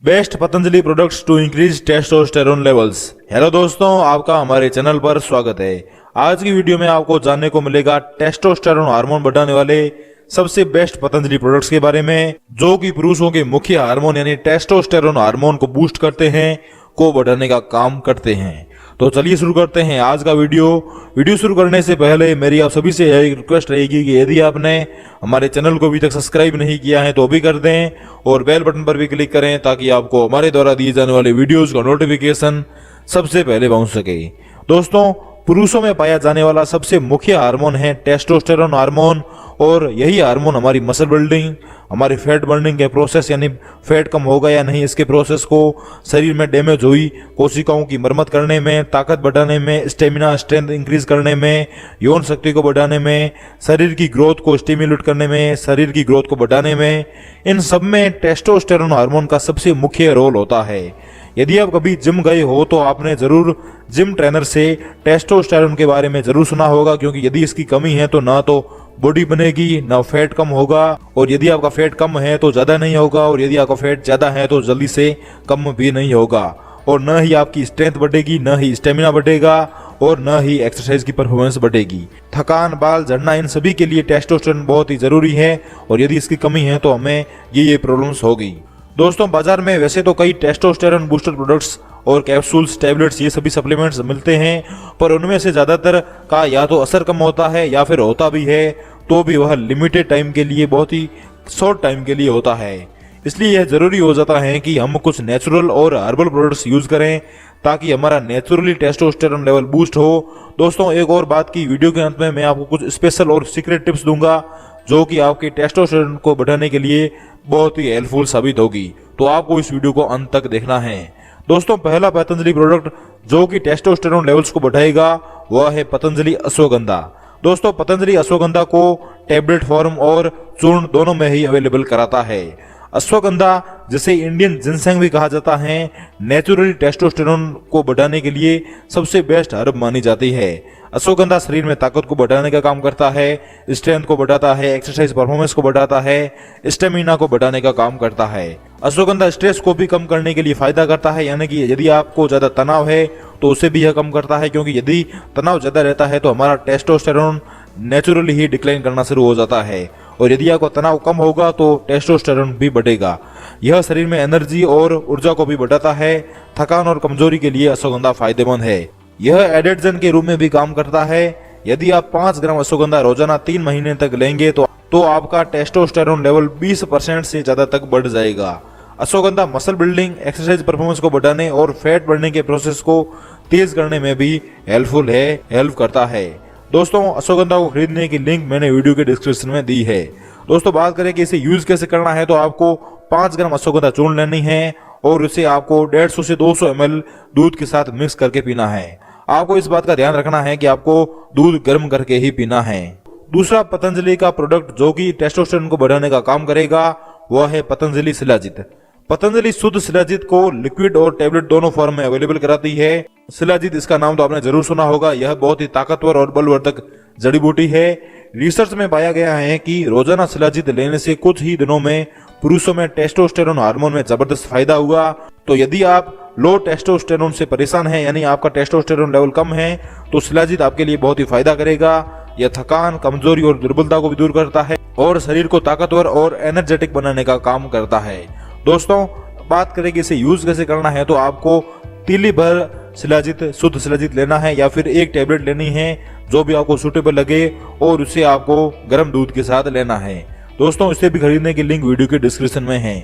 Best Patanjali products to increase testosterone levels. Hello दोस्तों, आपका हमारे चैनल पर स्वागत है। आज की वीडियो में आपको जानने को मिलेगा टेस्टोस्टेरोन हार्मोन बढ़ाने वाले सबसे बेस्ट पतंजलि प्रोडक्ट्स के बारे में, जो कि पुरुषों के मुख्य हार्मोन यानी टेस्टोस्टेरोन हार्मोन को बूस्ट करते हैं, को बढ़ाने का काम करते हैं। तो चलिए शुरू करते हैं आज का वीडियो शुरू करने से पहले मेरी आप सभी से यही रिक्वेस्ट रहेगी कि यदि आपने हमारे चैनल को अभी तक सब्सक्राइब नहीं किया है तो भी कर दें और बेल बटन पर भी क्लिक करें ताकि आपको हमारे द्वारा दिए जाने वाले वीडियोस का नोटिफिकेशन सबसे पहले पहुंच सके। दोस्तों, पुरुषों में पाया जाने वाला सबसे मुख्य हार्मोन है टेस्टोस्टेरोन हार्मोन, और यही हार्मोन हमारी मसल बिल्डिंग, हमारी फैट बर्निंग के प्रोसेस यानी फैट कम होगा या नहीं इसके प्रोसेस को, शरीर में डैमेज हुई कोशिकाओं की मरम्मत करने में, ताकत बढ़ाने में, स्टेमिना स्ट्रेंथ इंक्रीज करने में, यौन शक्ति को बढ़ाने में, शरीर की ग्रोथ को स्टिम्युलेट करने में, शरीर की ग्रोथ को बढ़ाने में, इन सब में टेस्टोस्टेरोन हार्मोन का सबसे मुख्य रोल होता है। यदि आप कभी जिम गए हो तो आपने जरूर जिम ट्रेनर से टेस्टोस्टेरोन के बारे में जरूर सुना होगा, क्योंकि यदि इसकी कमी है तो ना तो बॉडी बनेगी, ना फैट कम होगा, और यदि आपका फैट कम है तो ज्यादा नहीं होगा, और यदि आपका फैट ज्यादा है तो जल्दी से कम भी नहीं होगा, और न ही आपकी स्ट्रेंथ बढ़ेगी, न ही स्टेमिना बढ़ेगा, और न ही एक्सरसाइज की परफॉर्मेंस बढ़ेगी। थकान, बाल झड़ना, इन सभी के लिए टेस्टोस्टेरोन बहुत ही जरूरी है, और यदि इसकी कमी है तो हमें ये प्रॉब्लम्स होगी। दोस्तों, बाजार में वैसे तो कई टेस्टोस्टेरोन बूस्टर प्रोडक्ट्स और कैप्सूल्स, टैबलेट्स, ये सभी सप्लीमेंट्स मिलते हैं, पर उनमें से ज्यादातर का या तो असर कम होता है या फिर होता भी है तो भी वह लिमिटेड टाइम के लिए, बहुत ही शॉर्ट टाइम के लिए होता है। इसलिए यह जरूरी हो जाता है कि हम कुछ नेचुरल और हर्बल प्रोडक्ट्स यूज करें ताकि हमारा नेचुरली टेस्टोस्टेरोन लेवल बूस्ट हो। दोस्तों, एक और बात की वीडियो के अंत में मैं आपको कुछ स्पेशल और सीक्रेट टिप्स दूंगा जो कि आपके टेस्टोस्टेरोन को बढ़ाने के लिए बहुत ही हेल्पफुल साबित होगी, तो आपको इस वीडियो को अंत तक देखना है। दोस्तों, पहला पतंजलि प्रोडक्ट जो कि टेस्टोस्टेरोन लेवल्स को बढ़ाएगा वह है पतंजलि अश्वगंधा। दोस्तों, पतंजलि अश्वगंधा को टैबलेट फॉर्म और चूर्ण दोनों में ही अवेलेबल कराता है। अश्वगंधा, जिसे इंडियन जिनसेंग भी कहा जाता है, नेचुरली टेस्टोस्टेरोन को बढ़ाने के लिए सबसे बेस्ट हर्ब मानी जाती है। अश्वगंधा शरीर में ताकत को बढ़ाने का काम करता है, स्ट्रेंथ को बढ़ाता है, एक्सरसाइज परफॉर्मेंस को बढ़ाता है, स्टेमिना को बढ़ाने का काम करता है। अश्वगंधा स्ट्रेस को भी कम करने के लिए फायदा करता है, यानी कि यदि आपको ज्यादा तनाव है तो उसे भी यह कम करता है, क्योंकि यदि तनाव ज्यादा रहता है तो हमारा टेस्टोस्टेरोन नेचुरली ही डिक्लाइन करना शुरू हो जाता है, और यदि आपको तनाव कम होगा तो टेस्टोस्टेरोन भी बढ़ेगा। यह शरीर में एनर्जी और ऊर्जा को भी बढ़ाता है। थकान और कमजोरी के लिए अश्वगंधा फायदेमंद है। यह एडेक्सन के रूप में भी काम करता है। यदि आप 5 ग्राम अश्वगंधा रोजाना 3 महीने तक लेंगे तो आपका टेस्टोस्टेरोन लेवल 20% से ज्यादा तक बढ़ जाएगा। Ashwagandha muscle building, exercise performance को बढ़ाने और फैट बढ़ने के प्रोसेस को तेज करने में भी हेल्प करता है। दोस्तों, अश्वगंधा को खरीदने की लिंक मैंने वीडियो के डिस्क्रिप्शन में दी है। दोस्तों, बात करें कि इसे यूज कैसे करना है, तो आपको 5 ग्राम अश्वगंधा चूर्ण लेनी है और इसे आपको 150 से 200 ml दूध के साथ मिक्स करके पीना है। आपको इस बात का ध्यान रखना है कि आपको दूध गर्म करके ही पीना है। दूसरा पतंजलि का प्रोडक्ट जो कि टेस्टोस्टेरोन को बढ़ाने का काम करेगा वह है पतंजलि शिलाजीत। पतंजलि शुद्ध शिलाजीत को लिक्विड और टैबलेट दोनों फॉर्म में अवेलेबल कराती है। शिलाजीत, इसका नाम तो आपने जरूर सुना होगा, यह बहुत ही ताकतवर और बलवर्धक जड़ी बूटी है। रिसर्च में पाया गया है कि रोजाना शिलाजीत लेने से कुछ ही दिनों में पुरुषों में टेस्टोस्टेरोन हार्मोन में जबरदस्त फायदा हुआ। तो यदि आप लो टेस्टोस्टेरोन से परेशान हैं, यानी आपका टेस्टोस्टेरोन लेवल कम है, तो शिलाजीत आपके लिए बहुत ही फायदा करेगा। यह थकान, कमजोरी और दुर्बलता को भी दूर करता है और शरीर को ताकतवर और एनर्जेटिक बनाने का काम करता है। दोस्तों, बात करें कि इसे यूज कैसे करना है, तो आपको तीली भर शिलाजीत, शुद्ध शिलाजीत लेना है या फिर एक टैबलेट लेनी है, जो भी आपको सूटेबल लगे, और उसे आपको गर्म दूध के साथ लेना है। दोस्तों, इसे भी खरीदने की लिंक वीडियो के डिस्क्रिप्शन में है।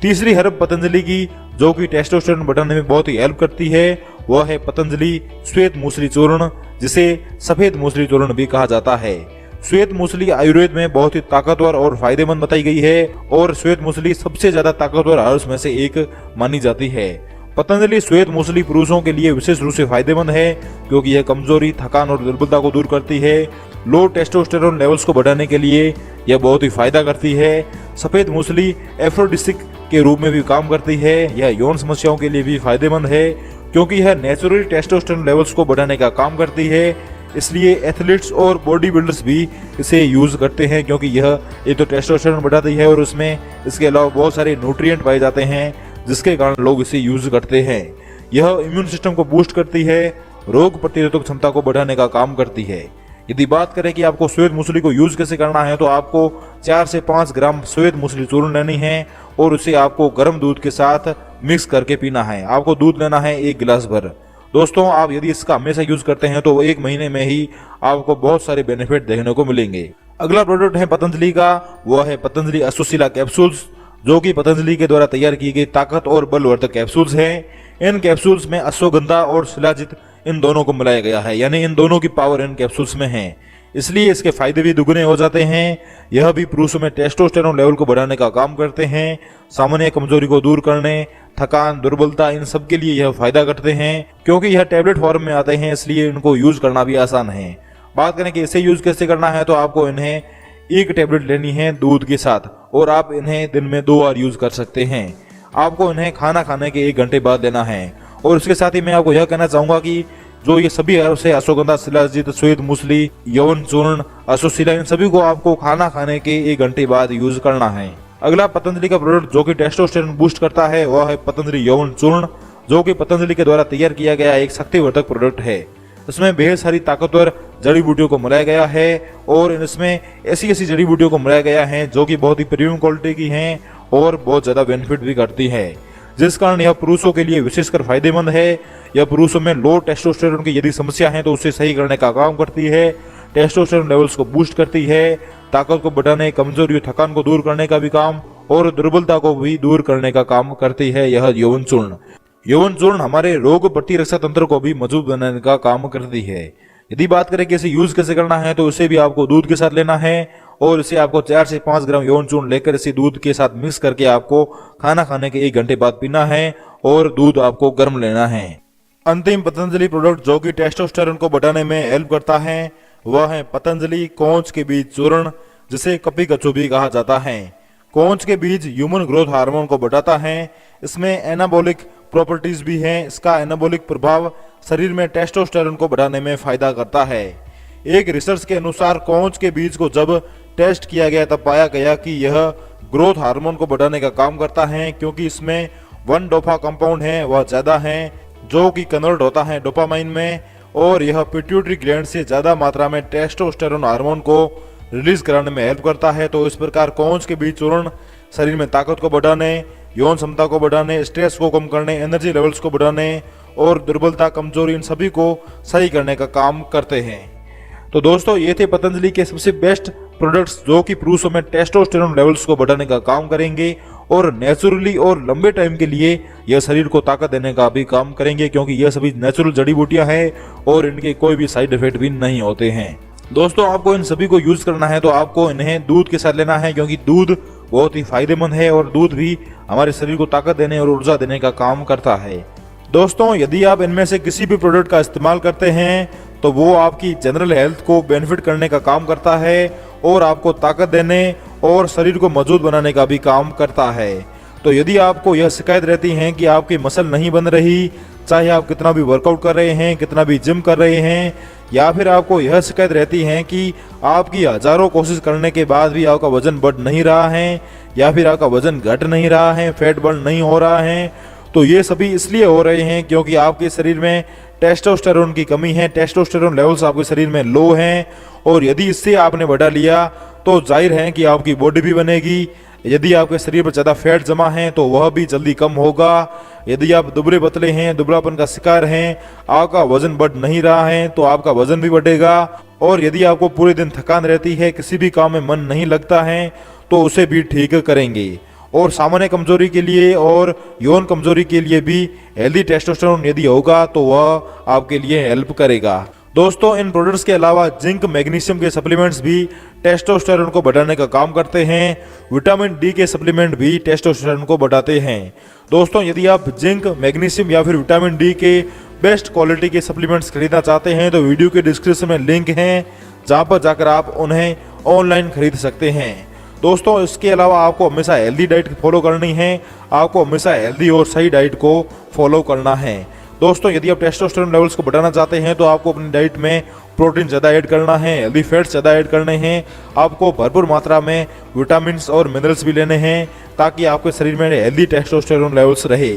तीसरी हर्ब पतंजलि की जो कि टेस्टोस्टेरोन बढ़ाने में बहुत ही हेल्प करती है वह है पतंजलि श्वेत मूसली चूर्ण, जिसे सफेद मूसली चूर्ण भी कहा जाता है। श्वेत मूसली आयुर्वेद में बहुत ही ताकतवर और फायदेमंद बताई गई है, और श्वेत मूसली सबसे ज्यादा ताकतवर हर्ब्स में से एक मानी जाती है। पतंजलि श्वेत मूसली पुरुषों के लिए विशेष रूप से फायदेमंद है, क्योंकि यह कमजोरी, थकान और दुर्बलता को दूर करती है। लो टेस्टोस्टेरोन लेवल्स को बढ़ाने के लिए यह बहुत ही फायदा करती है। सफेद मूसली एफ्रोडिसिक के रूप में भी काम करती है। यह यौन समस्याओं के लिए भी फायदेमंद है, क्योंकि यह नेचुरली टेस्टोस्टेरोन लेवल्स को बढ़ाने का काम करती है। इसलिए एथलीट्स और बॉडी बिल्डर्स भी इसे यूज करते हैं, क्योंकि यह एक तो टेस्टोस्टेरोन बढ़ाती है और उसमें इसके अलावा बहुत सारे न्यूट्रिएंट पाए जाते हैं जिसके कारण लोग इसे यूज करते हैं। यह इम्यून सिस्टम को बूस्ट करती है, रोग प्रतिरोधक क्षमता को बढ़ाने का काम करती है। यदि बात करें कि आपको श्वेत मूसली को यूज कैसे करना है, तो आपको 4 से 5 ग्राम श्वेत मूसली चूर्ण लेनी है और उसे आपको गर्म दूध के साथ मिक्स करके पीना है। आपको दूध लेना है 1 गिलास भर। दोस्तों, आप यदि इसका हमेशा यूज करते हैं तो 1 महीने में ही आपको बहुत सारे बेनिफिट देखने को मिलेंगे। अगला प्रोडक्ट है पतंजलि का, वह है पतंजलि अश्वशिला कैप्सूल्स, जो कि पतंजलि के द्वारा तैयार की गई ताकत और बलवर्धक कैप्सूल्स हैं। इन कैप्सूल्स में अश्वगंधा और शिलाजित इन दोनों को मिलाया गया है, यानी इन दोनों की पावर इन कैप्सूल्स में है, इसलिए इसके फायदे भी दुगने हो जाते हैं। यह भी पुरुषों में टेस्टोस्टेरोन लेवल को बढ़ाने का काम करते हैं, सामान्य कमजोरी को दूर करने, थकान, दुर्बलता, इन सब के लिए यह फायदा करते हैं। क्योंकि यह टैबलेट फॉर्म में आते हैं, इसलिए इनको यूज करना भी आसान है। बात करें कि इसे यूज कैसे करना है, तो आपको इन्हें 1 टैबलेट लेनी है दूध के साथ, और आप इन्हें दिन में 2 बार यूज कर सकते हैं। आपको इन्हें खाना खाने के 1 घंटे बाद लेना है। और इसके साथ ही मैं आपको यह कहना चाहूंगा कि जो ये सभी है अश्वगंधा, शिलाजित, श्वेत मूसली, यौन चूर्ण, अश्वशिला, इन सभी को आपको खाना खाने के 1 घंटे बाद यूज करना है। अगला पतंजलि का प्रोडक्ट जो कि टेस्टोस्टेरोन बूस्ट करता है, वह है पतंजलि यौन चूर्ण, जो कि पतंजलि के द्वारा तैयार किया गया एक शक्तिवर्धक प्रोडक्ट है। इसमें बेहद सारी ताकतवर जड़ी बूटियों को मिलाया गया है, और इसमें ऐसी ऐसी जड़ी बूटियों को मिलाया गया है जो कि बहुत ही प्रीमियम क्वालिटी की हैं और बहुत ज्यादा बेनिफिट भी करती है, जिस कारण यह पुरुषों के लिए विशेषकर फायदेमंद है। यह पुरुषों में लो टेस्टोस्टेरोन की यदि समस्या है तो उसे सही करने का काम करती है, टेस्टोस्टेरोन लेवल्स को बूस्ट करती है, ताकत को बढ़ाने, कमजोरी, थकान को दूर करने का भी काम और दुर्बलता को भी दूर करने का काम करती है यह यौन चूर्ण। यौन चूर्ण हमारे रोग प्रतिरक्षा तंत्र को भी मजबूत बनाने का काम करती है। यदि बात करें कि इसे यूज कैसे करना है, तो इसे भी आपको दूध के साथ लेना है, और इसे आपको 4 से 5 ग्राम यौन चूर्ण लेकर इसे दूध के साथ मिक्स करके आपको खाना खाने के 1 घंटे बाद पीना है, और दूध आपको गर्म लेना है। अंतिम पतंजलि प्रोडक्ट जो कि टेस्टोस्टेरोन को बढ़ाने में हेल्प करता है, वह है पतंजलि कोंच के बीज चूर्ण, जिसे कपी कचू भी कहा जाता है। कोंच के बीज ह्यूमन ग्रोथ हार्मोन को बढ़ाता है। इसमें एनाबॉलिक प्रॉपर्टीज भी हैं। इसका एनाबॉलिक प्रभाव शरीर में टेस्टोस्टेरोन को बढ़ाने में फायदा करता है। एक रिसर्च के अनुसार कोंच के बीज को जब टेस्ट किया गया तब पाया गया कि यह ग्रोथ हार्मोन को बढ़ाने का काम करता है, क्योंकि इसमें 1 डोपा कंपाउंड है, वह ज्यादा है, जो कि कन्वर्ट होता है डोपामाइन में, और यह पिट्यूटरी ग्लैंड से ज्यादा मात्रा में टेस्टोस्टेरोन हार्मोन को रिलीज कराने में हेल्प करता है। तो इस प्रकार कोंच के बीज चूर्ण शरीर में ताकत को बढ़ाने, यौन क्षमता को बढ़ाने, स्ट्रेस को कम करने, एनर्जी लेवल्स को बढ़ाने और दुर्बलता, कमजोरी, इन सभी को सही करने का काम करते हैं। तो दोस्तों, ये थे पतंजलि के सबसे बेस्ट प्रोडक्ट्स जो कि पुरुषों में टेस्टोस्टेरोन लेवल्स को बढ़ाने का काम करेंगे, और नेचुरली और लंबे टाइम के लिए यह शरीर को ताकत देने का भी काम करेंगे, क्योंकि यह सभी नेचुरल जड़ी बूटियां हैं और इनके कोई भी साइड इफेक्ट भी नहीं होते हैं। दोस्तों, आपको इन सभी को यूज करना है तो आपको इन्हें दूध के साथ लेना है, क्योंकि दूध बहुत ही फायदेमंद है और दूध भी हमारे शरीर को ताकत देने और ऊर्जा देने का काम करता है। दोस्तों, यदि आप इनमें से किसी भी प्रोडक्ट का इस्तेमाल करते हैं तो वो आपकी जनरल हेल्थ को बेनिफिट करने का काम करता है और आपको ताकत देने और शरीर को मजबूत बनाने का भी काम करता है। तो यदि आपको यह शिकायत रहती है कि आपकी मसल नहीं बन रही, चाहे आप कितना भी वर्कआउट कर रहे हैं, कितना भी जिम कर रहे हैं, या फिर आपको यह शिकायत रहती है कि आपकी हजारों कोशिश करने के बाद भी आपका वजन बढ़ नहीं रहा है, या फिर आपका वजन घट नहीं रहा है, फैट बर्न नहीं हो रहा है, तो ये सभी इसलिए हो रहे हैं क्योंकि आपके शरीर में टेस्टोस्टेरोन की कमी है, टेस्टोस्टेरोन लेवल्स आपके शरीर में लो हैं, और यदि इससे आपने बढ़ा लिया तो जाहिर है कि आपकी बॉडी भी बनेगी। यदि आपके शरीर पर ज़्यादा फैट जमा है तो वह भी जल्दी कम होगा। यदि आप दुबले पतले हैं, दुबलापन का शिकार हैं, आपका वजन बढ़ नहीं रहा है तो आपका वजन भी बढ़ेगा। और यदि आपको पूरे दिन थकान रहती है, किसी भी काम में मन नहीं लगता है, तो उसे भी ठीक करेंगे। और सामान्य कमजोरी के लिए और यौन कमजोरी के लिए भी हेल्दी टेस्टोस्टेरोन यदि होगा तो वह आपके लिए हेल्प करेगा। दोस्तों, इन प्रोडक्ट्स के अलावा जिंक, मैग्नीशियम के सप्लीमेंट्स भी टेस्टोस्टेरोन को बढ़ाने का काम करते हैं। विटामिन डी के सप्लीमेंट भी टेस्टोस्टेरोन को बढ़ाते हैं। दोस्तों, यदि आप जिंक, मैग्नीशियम या फिर विटामिन डी के बेस्ट क्वालिटी के सप्लीमेंट्स खरीदना चाहते हैं तो वीडियो के डिस्क्रिप्शन में लिंक है, जहां पर जाकर आप उन्हें ऑनलाइन खरीद सकते हैं। दोस्तों, इसके अलावा आपको हमेशा हेल्दी डाइट फॉलो करनी है, आपको हमेशा हेल्दी और सही डाइट को फॉलो करना है। दोस्तों, यदि आप टेस्टोस्टेरोन लेवल्स को बढ़ाना चाहते हैं तो आपको अपनी डाइट में प्रोटीन ज़्यादा ऐड करना है, हेल्दी फैट्स ज़्यादा ऐड करने हैं, आपको भरपूर मात्रा में विटामिन्स और मिनरल्स भी लेने हैं, ताकि आपके शरीर में हेल्दी टेस्टोस्टेरोन लेवल्स रहे।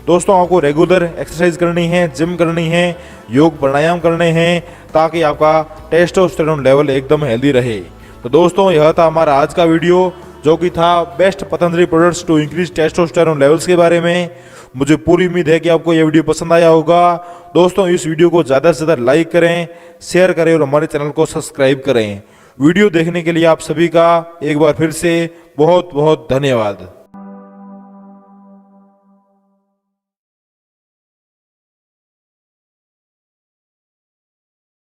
दोस्तों आपको रेगुलर एक्सरसाइज करनी है, जिम करनी है, योग प्राणायाम करने हैं ताकि आपका टेस्टोस्टेरोन लेवल एकदम हेल्दी रहे। तो दोस्तों यह था हमारा आज का वीडियो जो कि था best Patanjali products to increase testosterone levels के बारे में। मुझे पूरी उम्मीद है कि आपको यह वीडियो पसंद आया होगा। दोस्तों इस वीडियो को ज़्यादा से ज़्यादा लाइक करें, शेयर करें और हमारे चैनल को सब्सक्राइब करें। वीडियो देखने के लिए आप सभी का एक बार फिर से बहुत बहुत धन्यवाद।